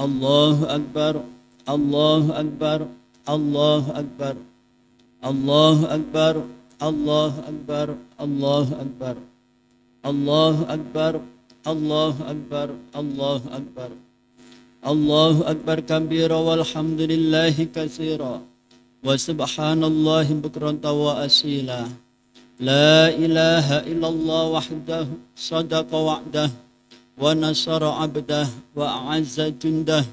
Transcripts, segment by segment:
الله أكبر الله أكبر الله أكبر الله أكبر الله أكبر الله أكبر الله أكبر الله أكبر الله أكبر الله أكبر كبيرا والحمد لله كثيرا وسبحان الله بكرة وأصيلا لا إله إلا الله وحده صدق وعده ونصر عبده وأعز جنده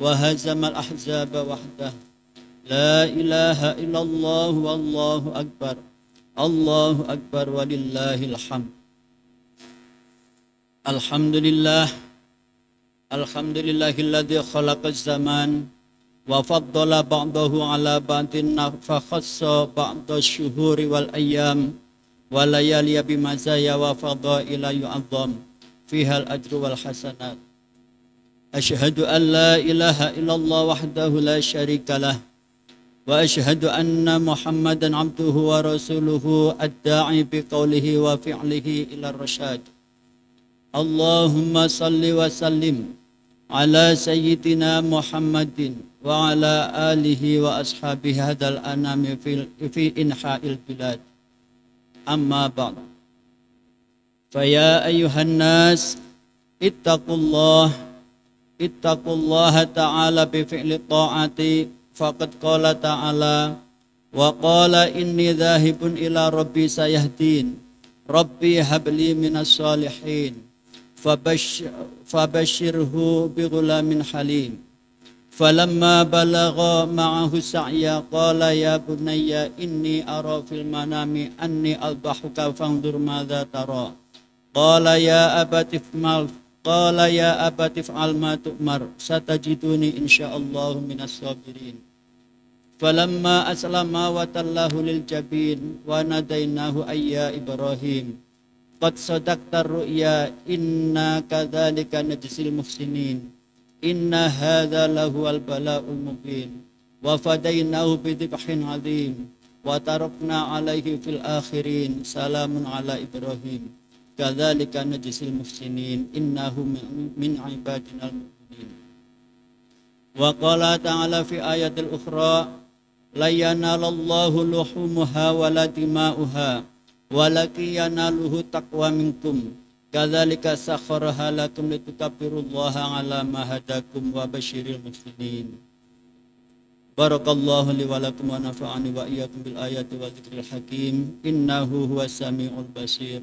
وهزم الأحزاب وحده لا إله إلا الله والله أكبر الله أكبر ولله الحمد الحمد لله الحمد لله الذي خلق الزمان وفضل بعضه على بعض فخص بعض الشهور والأيام والليالي بمزايا وفضائل يعظم فيها الأجر والحسنات أشهد أن لا إله إلا الله وحده لا شريك له وأشهد أن محمدا عبده ورسوله الداعي بقوله وفعله إلى الرشاد اللهم صل وسلم على سيدنا محمد وعلى آله وأصحابه هذا الأنام في إنحاء البلاد أما بعد فيا أيها الناس اتقوا الله تعالى بفعل الطاعات فقد قال تعالى وقال إني ذاهب إلى ربي سيهدين ربي هب لي من الصالحين فبشره بغلام حليم فلما بلغ معه السعي قال يا بني إني أرى في المنام أني أذبحك فانظر ماذا ترى قال يا أبت افعل ما تؤمر ستجدني إن شاء الله من الصابرين فلما أسلم وتله للجبين وناديناه أي يا إبراهيم قد صدقت الرؤيا إنا كذلك نجزي المحسنين إن هذا لهو البلاء المبين وفديناه بذبح عظيم وتركنا عليه في الآخرين سلام على إبراهيم كذلك نجزي المحسنين إنه من عبادنا المؤمنين وقال تعالى في آية الأخرى لا ينال الله لحومها ولا دماؤها ولكن يناله التقوى منكم كذلك سخرها لكم لتكبروا الله على ما هداكم وبشر المحسنين بارك الله لي ولكم ونفعني وإياكم بالآيات والذكر الحكيم إنه هو السميع البصير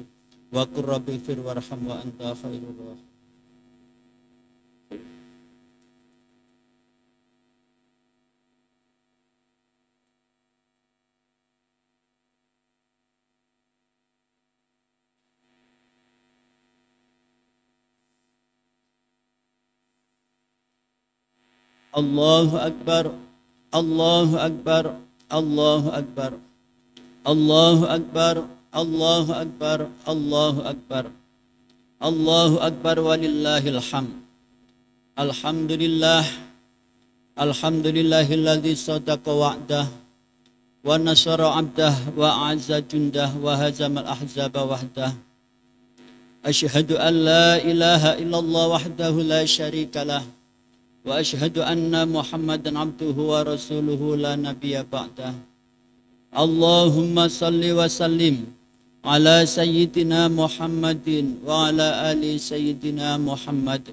وقل رب اغفر وارحم وأنت خير الراحمين الله أكبر الله أكبر الله أكبر الله أكبر الله أكبر الله أكبر الله أكبر ولله الحمد الحمد لله الحمد لله الذي صدق وعده ونصر عبده وأعز جنده وهزم الأحزاب وحده أشهد أن لا إله إلا الله وحده لا شريك له وأشهد أن محمدا عبده ورسوله لا نبي بعده اللهم صل وسلم على سيدنا محمد وعلى آل سيدنا محمد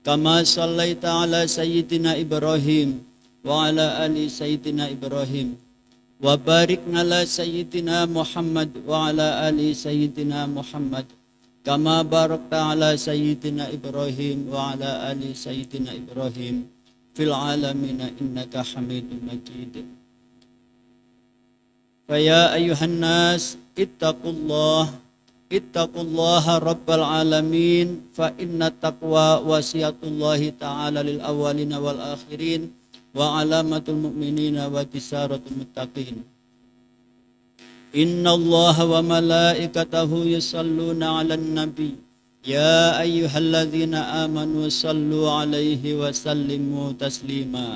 كما صليت على سيدنا إبراهيم وعلى آل سيدنا إبراهيم وبارك على سيدنا محمد وعلى آل سيدنا محمد كما باركت على سيدنا إبراهيم وعلى آل سيدنا إبراهيم في العالمين إنك حميد مجيد فيا أيها الناس اتقوا الله رب العالمين فإن التقوى وصية الله تعالى للأولين والآخرين وعلامة المؤمنين وبشارة المتقين إن الله وملائكته يصلون على النبي يا أيها الذين آمنوا صلوا عليه وسلموا تسليما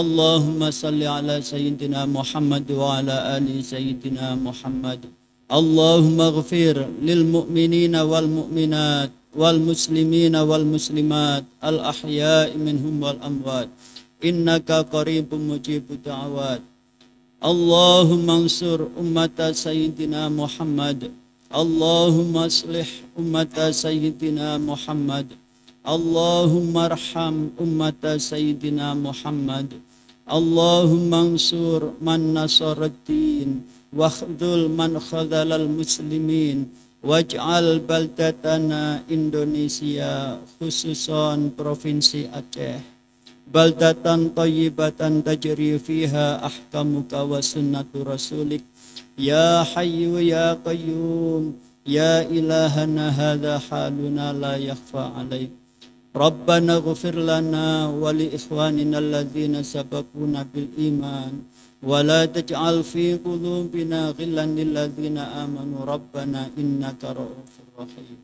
اللهم صل على سيدنا محمد وعلى آل سيدنا محمد اللهم اغفر للمؤمنين والمؤمنات والمسلمين والمسلمات الأحياء منهم والأموات إنك قريب مجيب الدعوات اللهم انصر أمة سيدنا محمد اللهم اصلح أمة سيدنا محمد اللهم ارحم أمة سيدنا محمد اللهم انصر من نصر الدين واخذل من خذل المسلمين واجعل بلدتنا Indonesia khususan provinsi Aceh baldatan tayyibatan tajri fiha ahkamuka wa sunnatu rasulik ya hayyu ya qayyum ya ilahana hadha haluna la yakhfa alaik Rabbana ghfir lana wa li ikhwanina alladhina sabaquna bil iman wa la taj'al fi qulubina ghillan lil ladzina amanu rabbana innaka ra'ufur rahim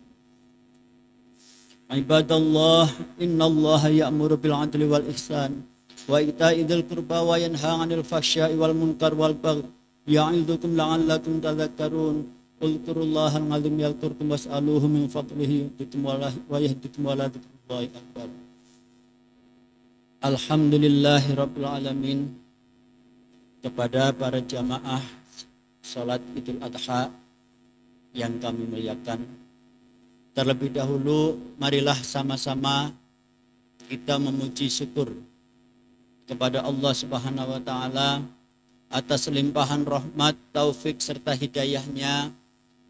Ibadallah innallaha ya'muru bil 'adli wal ihsan wa ita'i dzil qurba wa yanha 'anil fahsya'i wal munkar wal baghi ya'idzukum la'allakum tadhakkarun Ulkurullahal ngalim yalkurkum was'aluhu min fadlihi wa yahdikum wa la dzikrullahi akbar Alhamdulillahi Rabbil Alamin kepada para jamaah salat Idul Adha yang kami muliakan terlebih dahulu marilah sama-sama kita memuji syukur kepada Allah Subhanahu wa taala atas limpahan rahmat, taufik serta hidayahnya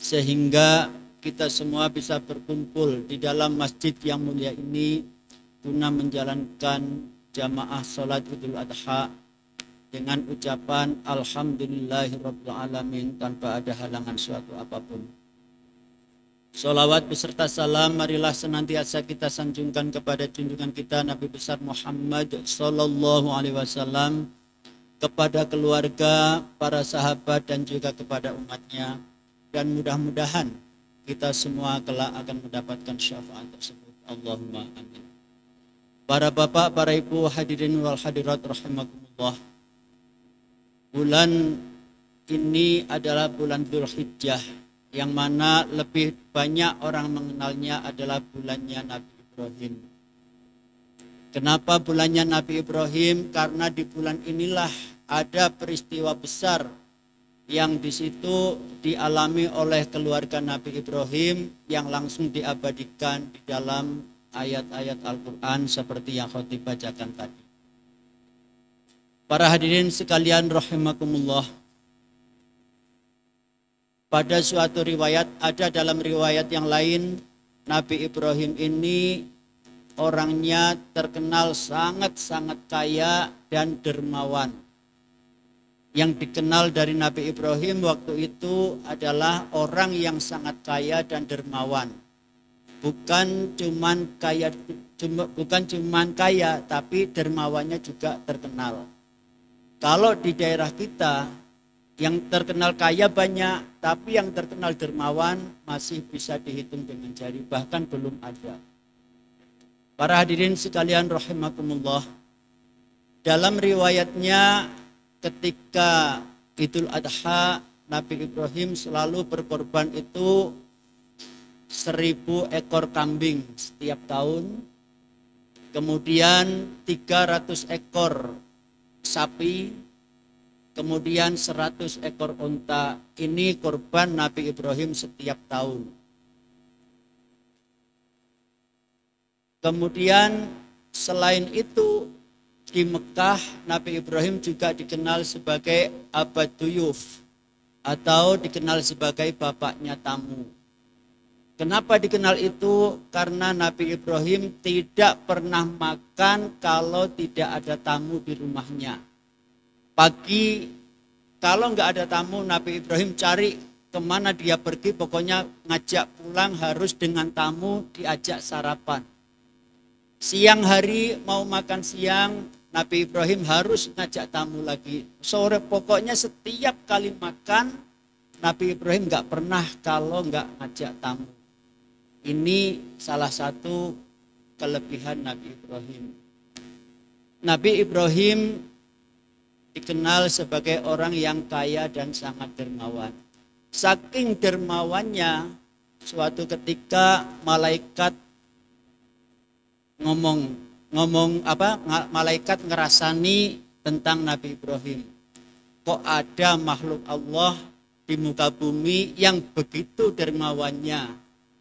sehingga kita semua bisa berkumpul di dalam masjid yang mulia ini guna menjalankan jamaah salat Idul Adha dengan ucapan Alhamdulillahirabbil alamin tanpa ada halangan suatu apapun. Salawat beserta salam marilah senantiasa kita sanjungkan kepada junjungan kita Nabi besar Muhammad sallallahu alaihi wasallam kepada keluarga, para sahabat dan juga kepada umatnya dan mudah-mudahan kita semua kelak akan mendapatkan syafaat tersebut. Allahumma amin. Para bapak, para ibu hadirin wal hadirat rahimakumullah. Bulan ini adalah bulan Dzulhijjah yang mana lebih banyak orang mengenalnya adalah bulannya Nabi Ibrahim. Kenapa bulannya Nabi Ibrahim? Karena di bulan inilah ada peristiwa besar yang di situ dialami oleh keluarga Nabi Ibrahim yang langsung diabadikan di dalam ayat-ayat Al-Quran seperti yang khotib bacakan tadi. Para hadirin sekalian rahimakumullah. Pada suatu riwayat, ada dalam riwayat yang lain, Nabi Ibrahim ini orangnya terkenal sangat-sangat kaya dan dermawan. Yang dikenal dari Nabi Ibrahim waktu itu adalah orang yang sangat kaya dan dermawan. Bukan cuman kaya, tapi dermawannya juga terkenal. Kalau di daerah kita yang terkenal kaya banyak, tapi yang terkenal dermawan masih bisa dihitung dengan jari, bahkan belum ada. Para hadirin sekalian rahimakumullah, dalam riwayatnya ketika Idul Adha, Nabi Ibrahim selalu berkorban itu 1000 ekor kambing setiap tahun, kemudian 300 ekor sapi, kemudian 100 ekor unta. Ini korban Nabi Ibrahim setiap tahun. Kemudian selain itu di Mekah Nabi Ibrahim juga dikenal sebagai Abad Duyuf atau dikenal sebagai bapaknya tamu. Kenapa dikenal itu? Karena Nabi Ibrahim tidak pernah makan kalau tidak ada tamu di rumahnya. Pagi kalau nggak ada tamu, Nabi Ibrahim cari kemana dia pergi, pokoknya ngajak pulang harus dengan tamu, diajak sarapan. Siang hari mau makan siang, Nabi Ibrahim harus ngajak tamu lagi. Sore pokoknya setiap kali makan, Nabi Ibrahim nggak pernah kalau nggak ngajak tamu. Ini salah satu kelebihan Nabi Ibrahim. Nabi Ibrahim dikenal sebagai orang yang kaya dan sangat dermawan. Saking dermawannya, suatu ketika malaikat malaikat ngerasani tentang Nabi Ibrahim. Kok ada makhluk Allah di muka bumi yang begitu dermawannya.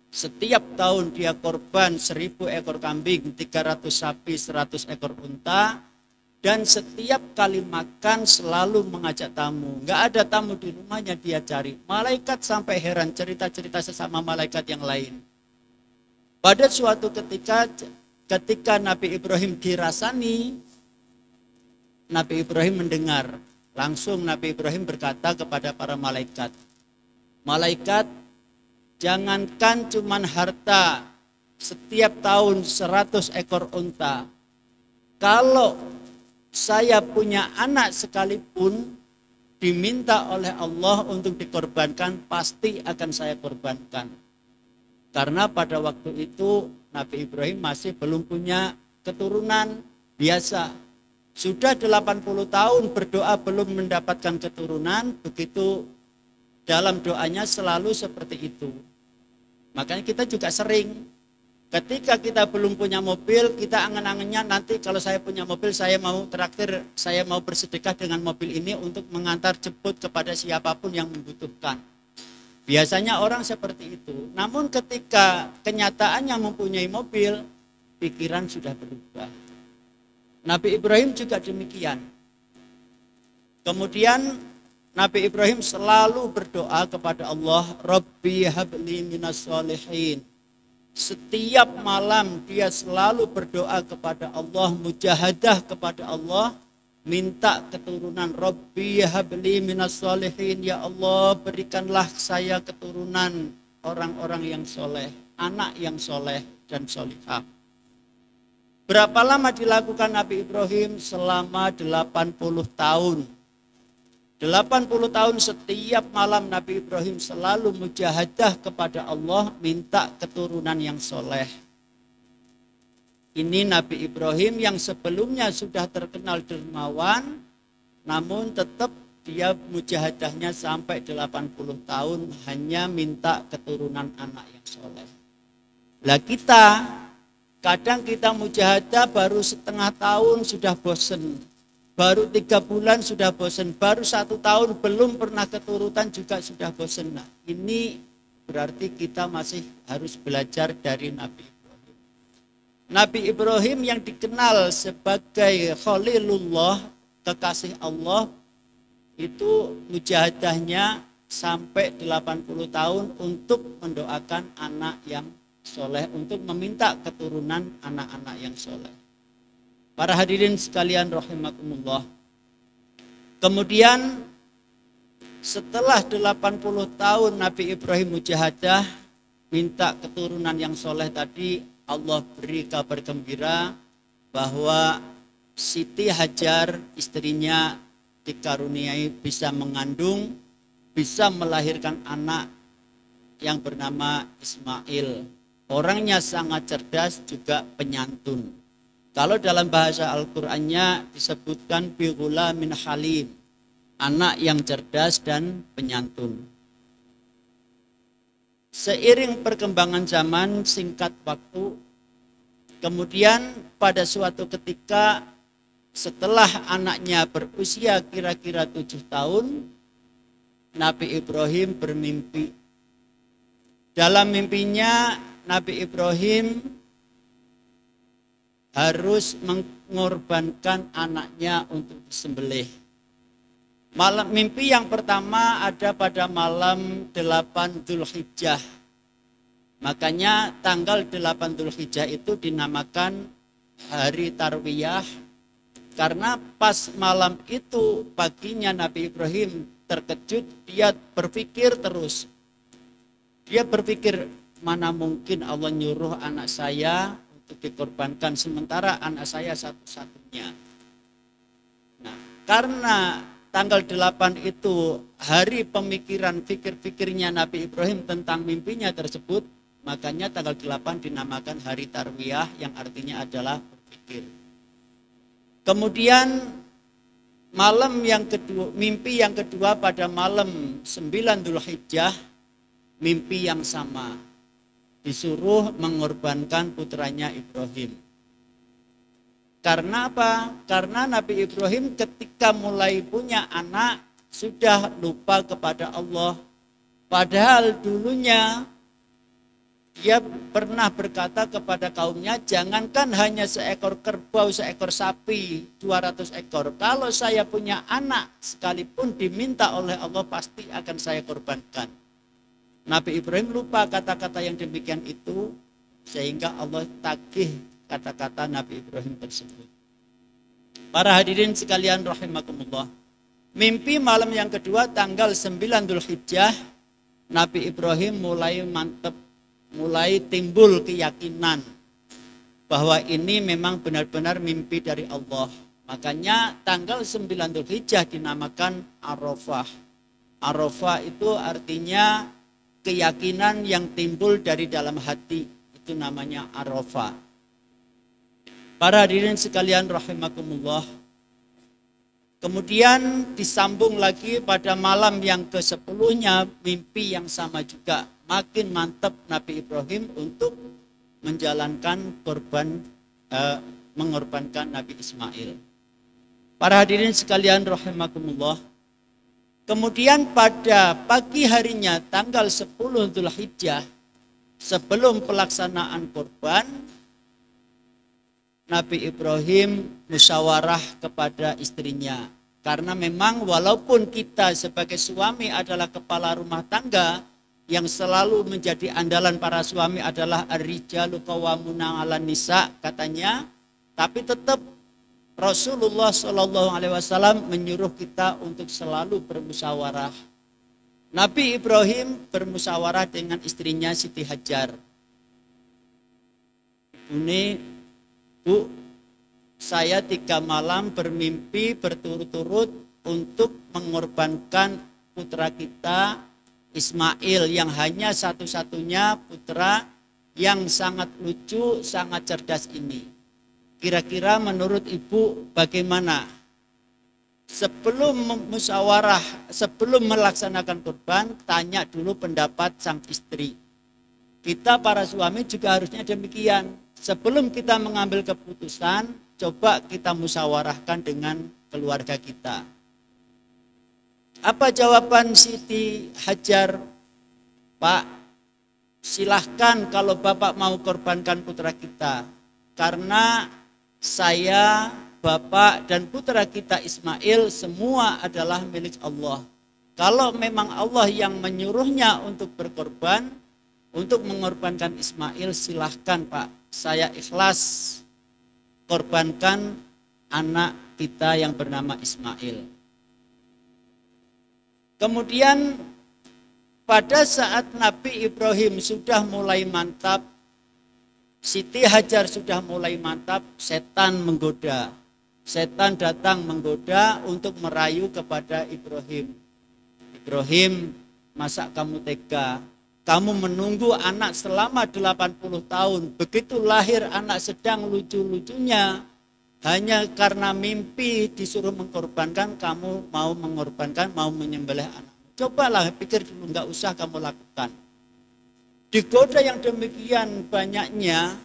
Setiap tahun dia korban 1000 ekor kambing, 300 sapi, 100 ekor unta. Dan setiap kali makan selalu mengajak tamu. Nggak ada tamu di rumahnya dia cari. Malaikat sampai heran cerita-cerita sesama malaikat yang lain. Pada suatu ketika Nabi Ibrahim dirasani, Nabi Ibrahim mendengar. Langsung Nabi Ibrahim berkata kepada para malaikat, malaikat, jangankan cuman harta setiap tahun 100 ekor unta. Kalau saya punya anak sekalipun diminta oleh Allah untuk dikorbankan, pasti akan saya korbankan. Karena pada waktu itu Nabi Ibrahim masih belum punya keturunan biasa. Sudah 80 tahun berdoa belum mendapatkan keturunan, begitu dalam doanya selalu seperti itu. Makanya kita juga sering, ketika kita belum punya mobil, kita angan-angannya nanti kalau saya punya mobil, saya mau traktir, saya mau bersedekah dengan mobil ini untuk mengantar jemput kepada siapapun yang membutuhkan. Biasanya orang seperti itu. Namun ketika kenyataannya mempunyai mobil, pikiran sudah berubah. Nabi Ibrahim juga demikian. Kemudian Nabi Ibrahim selalu berdoa kepada Allah, Rabbi habli minas sholihin. Setiap malam dia selalu berdoa kepada Allah, mujahadah kepada Allah, minta keturunan. Rabbi habli minas sholihin, ya Allah berikanlah saya keturunan orang-orang yang soleh, anak yang soleh dan solihah. Berapa lama dilakukan Nabi Ibrahim? Selama 80 tahun. 80 tahun setiap malam Nabi Ibrahim selalu mujahadah kepada Allah, minta keturunan yang soleh. Ini Nabi Ibrahim yang sebelumnya sudah terkenal dermawan, namun tetap dia mujahadahnya sampai 80 tahun hanya minta keturunan anak yang soleh. Lah kita, kadang kita mujahadah baru setengah tahun sudah bosen. Baru 3 bulan sudah bosan, baru 1 tahun belum pernah keturutan juga sudah bosan. Nah, ini berarti kita masih harus belajar dari Nabi Ibrahim. Nabi Ibrahim yang dikenal sebagai Khalilullah, kekasih Allah, itu mujahadahnya sampai 80 tahun untuk mendoakan anak yang soleh, untuk meminta keturunan anak-anak yang soleh. Para hadirin sekalian rahimakumullah. Kemudian setelah 80 tahun Nabi Ibrahim mujahadah, minta keturunan yang soleh tadi, Allah beri kabar gembira bahwa Siti Hajar istrinya dikaruniai bisa mengandung, bisa melahirkan anak yang bernama Ismail. Orangnya sangat cerdas, juga penyantun. Kalau dalam bahasa Al-Qur'annya disebutkan bighula min halim, anak yang cerdas dan penyantun. Seiring perkembangan zaman, singkat waktu, kemudian pada suatu ketika setelah anaknya berusia kira-kira 7 tahun, Nabi Ibrahim bermimpi. Dalam mimpinya Nabi Ibrahim harus mengorbankan anaknya untuk disembelih. Malam mimpi yang pertama ada pada malam 8 Dzulhijjah. Makanya tanggal 8 Dzulhijjah itu dinamakan hari Tarwiyah, karena pas malam itu paginya Nabi Ibrahim terkejut, dia berpikir terus. Dia berpikir, mana mungkin Allah nyuruh anak saya untuk dikorbankan sementara anak saya satu-satunya. Nah, karena tanggal 8 itu hari pemikiran pikir-pikirnya Nabi Ibrahim tentang mimpinya tersebut, makanya tanggal 8 dinamakan hari Tarwiyah yang artinya adalah berpikir. Kemudian malam yang kedua, mimpi yang kedua pada malam 9 Dzulhijjah, mimpi yang sama. disuruh mengorbankan putranya Ibrahim. Karena apa? Karena Nabi Ibrahim ketika mulai punya anak sudah lupa kepada Allah. Padahal dulunya dia pernah berkata kepada kaumnya, jangankan hanya seekor kerbau, seekor sapi, 200 ekor. Kalau saya punya anak sekalipun diminta oleh Allah pasti akan saya korbankan. Nabi Ibrahim lupa kata-kata yang demikian itu sehingga Allah tagih kata-kata Nabi Ibrahim tersebut. Para hadirin sekalian rahimakumullah. Mimpi malam yang kedua tanggal 9 Dzulhijjah, Nabi Ibrahim mulai mantap, mulai timbul keyakinan bahwa ini memang benar-benar mimpi dari Allah. Makanya tanggal 9 Dzulhijjah dinamakan Arafah. Arafah itu artinya keyakinan yang timbul dari dalam hati. Itu namanya Arafah. Para hadirin sekalian rahimakumullah. Kemudian disambung lagi pada malam yang ke-10-nya mimpi yang sama juga. Makin mantap Nabi Ibrahim untuk menjalankan mengorbankan Nabi Ismail. Para hadirin sekalian rahimakumullah. Kemudian pada pagi harinya tanggal 10 Dzulhijjah sebelum pelaksanaan kurban, Nabi Ibrahim musyawarah kepada istrinya. Karena memang walaupun kita sebagai suami adalah kepala rumah tangga, yang selalu menjadi andalan para suami adalah ar-rijalu qawwamuna 'alan nisa katanya, tapi tetap Rasulullah SAW menyuruh kita untuk selalu bermusyawarah. Nabi Ibrahim bermusyawarah dengan istrinya Siti Hajar. Ini, Bu, saya 3 malam bermimpi berturut-turut untuk mengorbankan putra kita Ismail yang hanya satu-satunya putra yang sangat lucu, sangat cerdas ini. Kira-kira menurut Ibu bagaimana? Sebelum musyawarah, sebelum melaksanakan kurban, tanya dulu pendapat sang istri. Kita para suami juga harusnya demikian. Sebelum kita mengambil keputusan, coba kita musyawarahkan dengan keluarga kita. Apa jawaban Siti Hajar? Pak, silahkan kalau Bapak mau korbankan putra kita. Karena saya, Bapak, dan putra kita Ismail semua adalah milik Allah. Kalau memang Allah yang menyuruhnya untuk berkorban, untuk mengorbankan Ismail, silahkan Pak. Saya ikhlas korbankan anak kita yang bernama Ismail. Kemudian pada saat Nabi Ibrahim sudah mulai mantap, Siti Hajar sudah mulai mantap, setan menggoda. Setan datang menggoda untuk merayu kepada Ibrahim. Ibrahim, masa kamu tega? Kamu menunggu anak selama 80 tahun. Begitu lahir anak sedang lucu-lucunya. Hanya karena mimpi disuruh mengorbankan, kamu mau mengorbankan, mau menyembelih anak. Cobalah pikir dulu, enggak usah kamu lakukan. Digoda yang demikian banyaknya,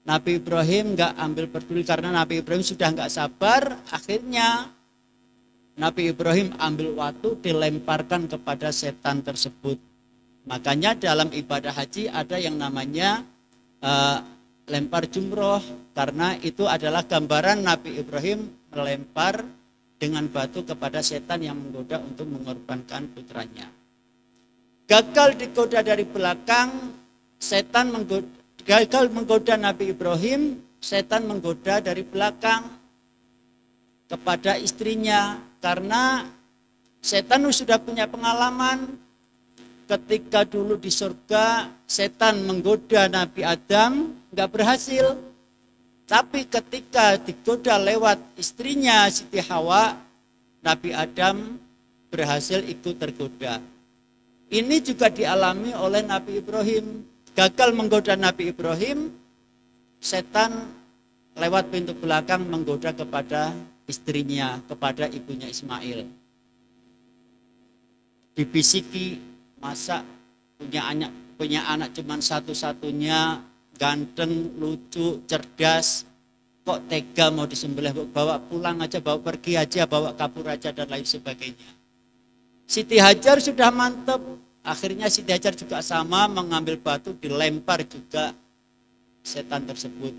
Nabi Ibrahim enggak ambil peduli karena Nabi Ibrahim sudah enggak sabar. Akhirnya Nabi Ibrahim ambil waktu dilemparkan kepada setan tersebut. Makanya dalam ibadah haji ada yang namanya lempar jumroh, karena itu adalah gambaran Nabi Ibrahim melempar dengan batu kepada setan yang menggoda untuk mengorbankan putranya. Gagal digoda dari belakang, setan gagal menggoda Nabi Ibrahim, setan menggoda dari belakang kepada istrinya, karena setan sudah punya pengalaman. Ketika dulu di surga, setan menggoda Nabi Adam, enggak berhasil. Tapi ketika digoda lewat istrinya Siti Hawa, Nabi Adam berhasil ikut tergoda. Ini juga dialami oleh Nabi Ibrahim. Gagal menggoda Nabi Ibrahim, setan lewat pintu belakang menggoda kepada istrinya, kepada ibunya Ismail. Dibisiki, masa punya anak punya anak cuma satu-satunya, ganteng, lucu, cerdas, kok tega mau disembelih, bawa pulang aja, bawa pergi aja, bawa kabur aja dan lain sebagainya. Siti Hajar sudah mantep, akhirnya Siti Hajar juga sama, mengambil batu dilempar juga setan tersebut.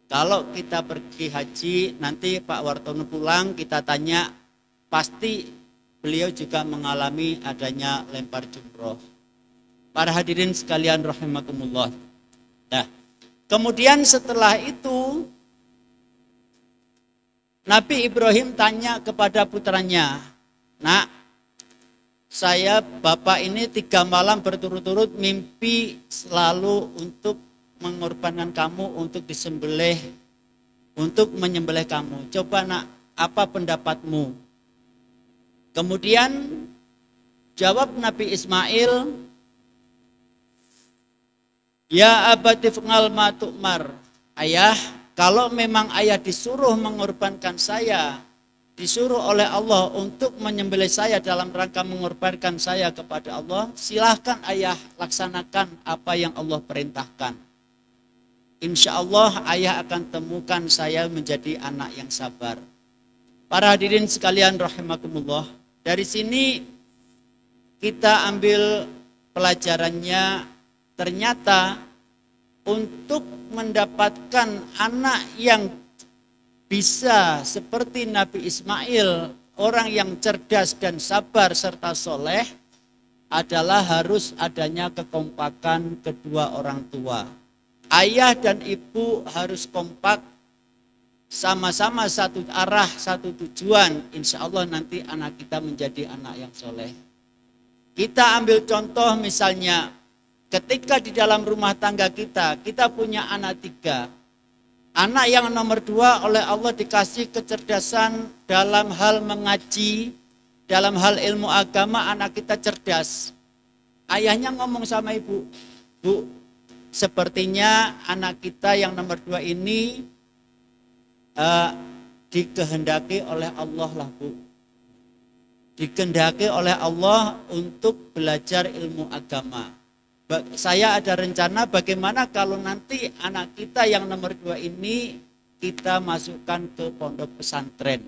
Kalau kita pergi haji, nanti Pak Wartono pulang, kita tanya, pasti beliau juga mengalami adanya lempar jumroh. Para hadirin sekalian rahimakumullah. Nah, kemudian setelah itu Nabi Ibrahim tanya kepada putranya, "Nak, saya bapak ini 3 malam berturut-turut mimpi selalu untuk mengorbankan kamu, untuk disembelih, untuk menyembelih kamu. Coba nak, apa pendapatmu?" Kemudian jawab Nabi Ismail, "Ya abati fa'al ma tu'mar." Ayah, kalau memang ayah disuruh mengorbankan saya, disuruh oleh Allah untuk menyembelih saya dalam rangka mengorbankan saya kepada Allah, silahkan ayah laksanakan apa yang Allah perintahkan. Insya Allah ayah akan temukan saya menjadi anak yang sabar. Para hadirin sekalian rahimakumullah, dari sini kita ambil pelajarannya, ternyata untuk mendapatkan anak yang bisa seperti Nabi Ismail, orang yang cerdas dan sabar serta soleh, adalah harus adanya kekompakan kedua orang tua. Ayah dan ibu harus kompak, sama-sama satu arah, satu tujuan. Insya Allah nanti anak kita menjadi anak yang soleh. Kita ambil contoh misalnya, ketika di dalam rumah tangga kita punya anak 3. Anak yang nomor 2 oleh Allah dikasih kecerdasan dalam hal mengaji, dalam hal ilmu agama, anak kita cerdas. Ayahnya ngomong sama ibu, "Bu, sepertinya anak kita yang nomor 2 ini dikehendaki oleh Allah lah, Bu. Dikehendaki oleh Allah untuk belajar ilmu agama. Saya ada rencana bagaimana kalau nanti anak kita yang nomor 2 ini kita masukkan ke pondok pesantren."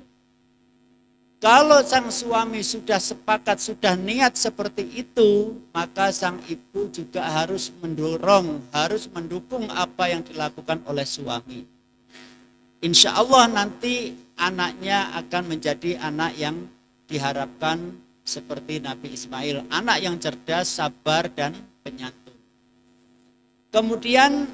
Kalau sang suami sudah sepakat, sudah niat seperti itu, maka sang ibu juga harus mendorong, harus mendukung apa yang dilakukan oleh suami. Insya Allah nanti anaknya akan menjadi anak yang diharapkan seperti Nabi Ismail, anak yang cerdas, sabar, dan penyantun. Kemudian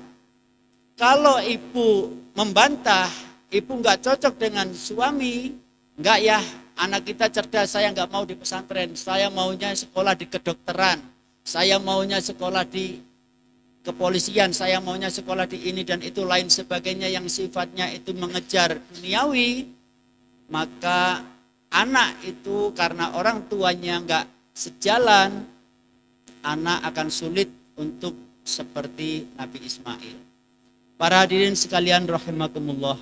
kalau ibu membantah, ibu nggak cocok dengan suami, nggak ya, anak kita cerdas, saya nggak mau di pesantren, saya maunya sekolah di kedokteran, saya maunya sekolah di kepolisian, saya maunya sekolah di ini dan itu lain sebagainya yang sifatnya itu mengejar duniawi, maka anak itu karena orang tuanya nggak sejalan, anak akan sulit untuk seperti Nabi Ismail. Para hadirin sekalian rahimakumullah,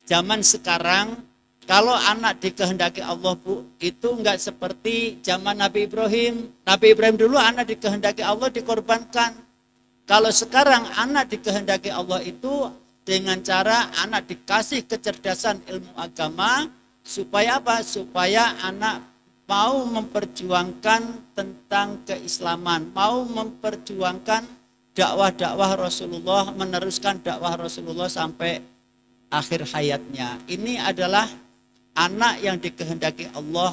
zaman sekarang kalau anak dikehendaki Allah, Bu, itu enggak seperti zaman Nabi Ibrahim. Nabi Ibrahim dulu anak dikehendaki Allah dikorbankan. Kalau sekarang anak dikehendaki Allah itu dengan cara anak dikasih kecerdasan ilmu agama, supaya apa? Supaya anak mau memperjuangkan tentang keislaman, mau memperjuangkan dakwah-dakwah Rasulullah, meneruskan dakwah Rasulullah sampai akhir hayatnya. Ini adalah anak yang dikehendaki Allah,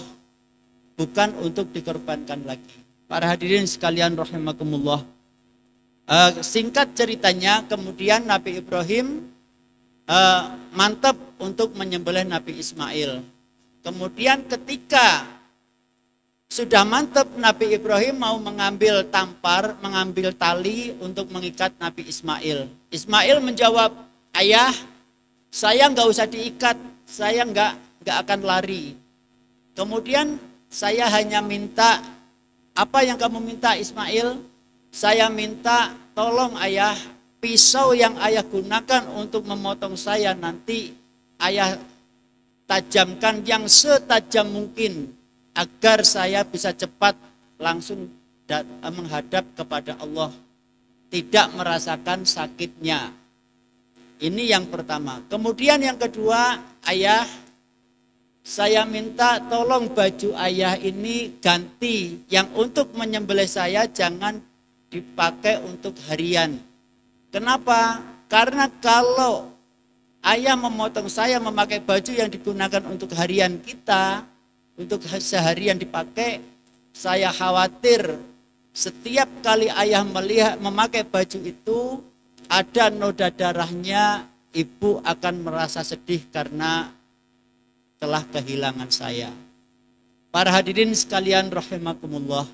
bukan untuk dikorbankan lagi. Para hadirin sekalian rahimakumullah, singkat ceritanya, kemudian Nabi Ibrahim mantap untuk menyembelih Nabi Ismail. Kemudian ketika sudah mantap, Nabi Ibrahim mau mengambil tampar, mengambil tali untuk mengikat Nabi Ismail. Ismail menjawab, "Ayah, saya nggak usah diikat, saya nggak akan lari. Kemudian saya hanya minta, apa yang kamu minta Ismail? Saya minta tolong ayah, pisau yang ayah gunakan untuk memotong saya nanti ayah tajamkan yang setajam mungkin agar saya bisa cepat langsung menghadap kepada Allah, tidak merasakan sakitnya. Ini yang pertama. Kemudian yang kedua, ayah, saya minta tolong baju ayah ini ganti. Yang untuk menyembelih saya jangan dipakai untuk harian. Kenapa? Karena kalau ayah memotong saya memakai baju yang digunakan untuk harian kita, untuk seharian dipakai, saya khawatir setiap kali ayah melihat memakai baju itu, ada noda darahnya, ibu akan merasa sedih karena telah kehilangan saya. Para hadirin sekalian rahimakumullah,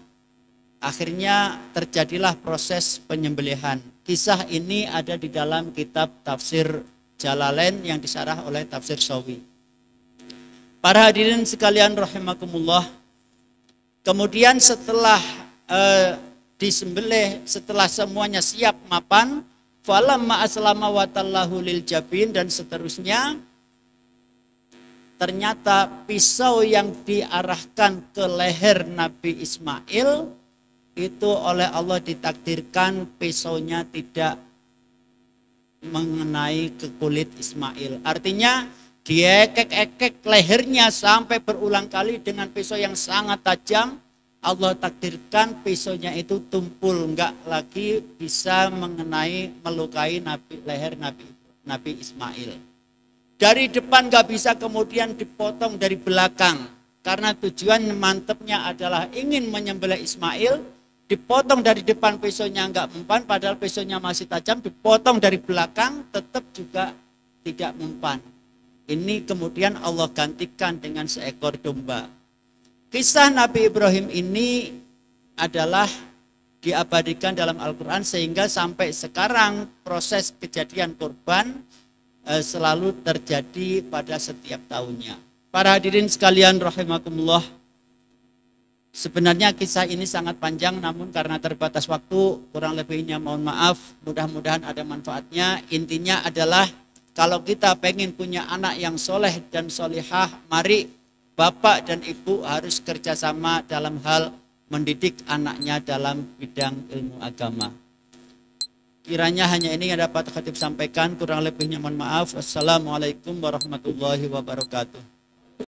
akhirnya terjadilah proses penyembelihan. Kisah ini ada di dalam kitab tafsir Jalalain yang disarah oleh tafsir Sawi. Para hadirin sekalian rahimakumullah, kemudian setelah disembelih, setelah semuanya siap mapan, falamma aslama wa tallahu lil jabin, dan seterusnya, ternyata pisau yang diarahkan ke leher Nabi Ismail itu oleh Allah ditakdirkan pisaunya tidak mengenai ke kulit Ismail. Artinya diekek-ekek lehernya sampai berulang kali dengan pisau yang sangat tajam. Allah takdirkan pisaunya itu tumpul, enggak lagi bisa mengenai, melukai leher Nabi Ismail. Dari depan enggak bisa, kemudian dipotong dari belakang. Karena tujuan mantepnya adalah ingin menyembelih Ismail, dipotong dari depan pisaunya enggak mempan, padahal pisaunya masih tajam, dipotong dari belakang tetap juga tidak mempan. Ini kemudian Allah gantikan dengan seekor domba. Kisah Nabi Ibrahim ini adalah diabadikan dalam Al-Quran sehingga sampai sekarang proses kejadian kurban selalu terjadi pada setiap tahunnya. Para hadirin sekalian rahimakumullah, sebenarnya kisah ini sangat panjang, namun karena terbatas waktu, kurang lebihnya mohon maaf, mudah-mudahan ada manfaatnya. Intinya adalah kalau kita pengen punya anak yang soleh dan solihah, mari bapak dan ibu harus kerjasama dalam hal mendidik anaknya dalam bidang ilmu agama. Kiranya hanya ini yang dapat khatib sampaikan, kurang lebihnya mohon maaf. Wassalamualaikum warahmatullahi wabarakatuh.